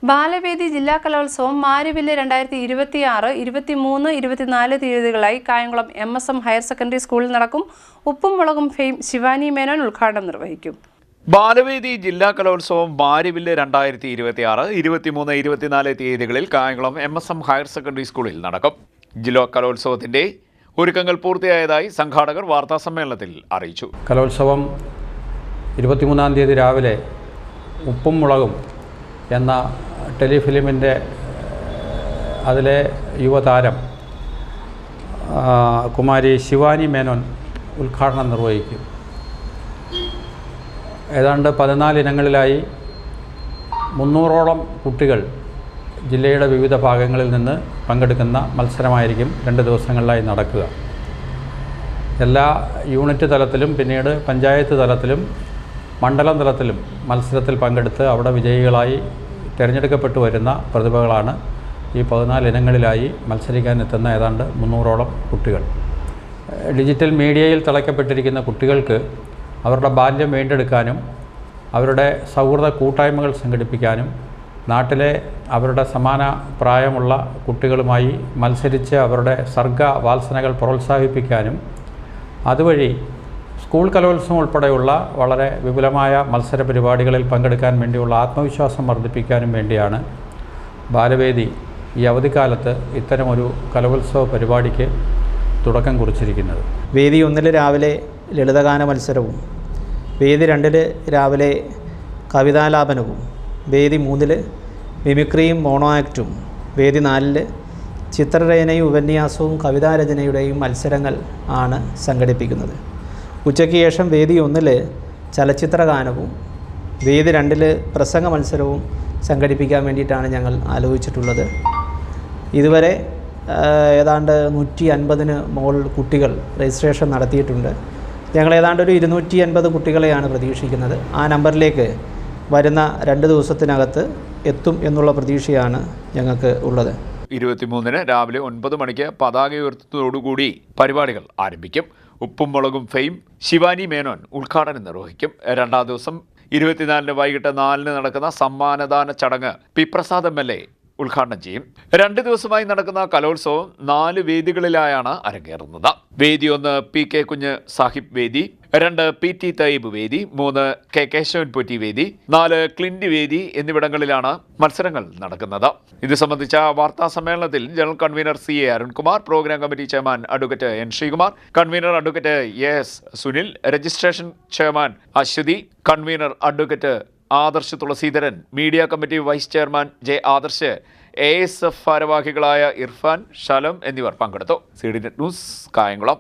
ബാലവേദി ജില്ലാ കലോത്സവം മാരിവില്ല് 2026, 23, 24 തീയതികളായി Kayamkulam MSM higher secondary സ്കൂളിൽ നടക്കും. ഉപ്പും മുളകും ഫെയിം ശിവാനി മേനോൻ ഉദ്ഘാടനം നിർവഹിക്കും. ബാലവേദി ജില്ലാ കലോത്സവം മാരിവില്ല് 2026, 23, 24 തീയതികളിൽ കായംകുളം MSM ഹയർ സെക്കൻഡറി സ്കൂളിൽ നടക്കും. ജില്ലാ കലോത്സവത്തിന്റെ ഒരുക്കങ്ങൾ പൂർത്തിയായതായി സംഘാടകർ വാർത്താസമ്മേളനത്തിൽ അറിയിച്ചു. കലോത്സവം 23-ാം തീയതി രാവിലെ ഉപ്പും മുളകും എന്ന ടെലിഫിലിമിൻ്റെ അതിലെ യുവതാരം കുമാരി ശിവാനി മേനോൻ ഉദ്ഘാടനം നിർവഹിക്കും. ഏതാണ്ട് 14 ഇനങ്ങളിലായി 300ഓളം കുട്ടികൾ ജില്ലയുടെ വിവിധ ഭാഗങ്ങളിൽ നിന്ന് പങ്കെടുക്കുന്ന മത്സരമായിരിക്കും 2 ദിവസങ്ങളിലായി നടക്കുക. എല്ലാ യൂണിറ്റ് തലത്തിലും പിന്നീട് പഞ്ചായത്ത് തലത്തിലും മണ്ഡലം തലത്തിലും മത്സരത്തിൽ പങ്കെടുത്ത് അവിടെ വിജയികളായി തിരഞ്ഞെടുക്കപ്പെട്ടു വരുന്ന പ്രതിഭകളാണ് ഈ 14 ഇനങ്ങളിലായി മത്സരിക്കാനെത്തുന്ന ഏതാണ്ട് 300ഓളം കുട്ടികൾ. ഡിജിറ്റൽ മീഡിയയിൽ തളയ്ക്കപ്പെട്ടിരിക്കുന്ന കുട്ടികൾക്ക് അവരുടെ ബാല്യം വീണ്ടെടുക്കാനും അവരുടെ സൗഹൃദ കൂട്ടായ്മകൾ സംഘടിപ്പിക്കാനും നാട്ടിലെ അവരുടെ സമാന പ്രായമുള്ള കുട്ടികളുമായി മത്സരിച്ച് അവരുടെ സർഗ വാത്സനകൾ പ്രോത്സാഹിപ്പിക്കാനും അതുവഴി സ്കൂൾ കലോത്സവം ഉൾപ്പെടെയുള്ള വളരെ വിപുലമായ മത്സര പരിപാടികളിൽ പങ്കെടുക്കാൻ വേണ്ടിയുള്ള ആത്മവിശ്വാസം വർദ്ധിപ്പിക്കാനും വേണ്ടിയാണ് ബാലവേദി ഈ അവധിക്കാലത്ത് ഇത്തരമൊരു കലോത്സവ പരിപാടിക്ക് തുടക്കം കുറിച്ചിരിക്കുന്നത്. വേദി 1 രാവിലെ ലളിതഗാന മത്സരവും, വേദി 2 രാവിലെ കവിതാലാപനവും, വേദി 3 മിമിക്രിയും മോണോ ആക്റ്റും, വേദി 4 ചിത്രരചനയും ഉപന്യാസവും കവിതാരചനയുടെയും മത്സരങ്ങൾ ആണ് സംഘടിപ്പിക്കുന്നത്. ഉച്ചയ്ക്ക് ശേഷം വേദി 1 ചലച്ചിത്രഗാനവും വേദി 2 പ്രസംഗ മത്സരവും സംഘടിപ്പിക്കാൻ വേണ്ടിയിട്ടാണ് ഞങ്ങൾ ആലോചിച്ചിട്ടുള്ളത്. ഇതുവരെ ഏതാണ്ട് 150-ന് മുകളിൽ കുട്ടികൾ രജിസ്ട്രേഷൻ നടത്തിയിട്ടുണ്ട്. ഞങ്ങൾ ഏതാണ്ട് ഒരു 250 കുട്ടികളെയാണ് പ്രതീക്ഷിക്കുന്നത്. ആ നമ്പറിലേക്ക് വരുന്ന 2 ദിവസത്തിനകത്ത് എത്തും എന്നുള്ള പ്രതീക്ഷയാണ് ഞങ്ങൾക്ക് ഉള്ളത്. 23-ന് രാവിലെ 9 മണിക്ക് പതാക ഉയർത്തുന്നതോടുകൂടി പരിപാടികൾ ആരംഭിക്കും. ഉപ്പും മുളകും ഫെയിം ശിവാനി മേനോൻ ഉദ്ഘാടനം നിർവഹിക്കും. 2ാം ദിവസം 24-ന് വൈകിട്ട് 4-ന് നടക്കുന്ന സമ്മാനദാന ചടങ്ങ് പി പ്രസാദ് MLA ഉദ്ഘാടനം ചെയ്യും. 2 ദിവസമായി നടക്കുന്ന കലോത്സവം 4 വേദികളിലായാണ് അരങ്ങേറുന്നത്. വേദി 1 PK കുഞ്ഞ് സാഹിബ് വേദി, 2 PT തയ്യിബ് വേദി, 3 K കേശവൻ പൊറ്റി വേദി, 4 ക്ലിൻഡ് വേദി എന്നിവിടങ്ങളിലാണ് മത്സരങ്ങൾ നടക്കുന്നത്. ഇത് സംബന്ധിച്ച വാർത്താ സമ്മേളനത്തിൽ general convener CA Arunkumar, programme committee chairman advocate N Sreekumar, convener advocate AS Sunil, registration chairman Aswathy, convener advocate Adarsh Thulaseedharan, media committee vice chairman J Adarsh, ASF ഭാരവാഹികളായ ഇർഫാൻ, ഷലം എന്നിവർ പങ്കെടുത്തു. CDNet news, Kayamkulam.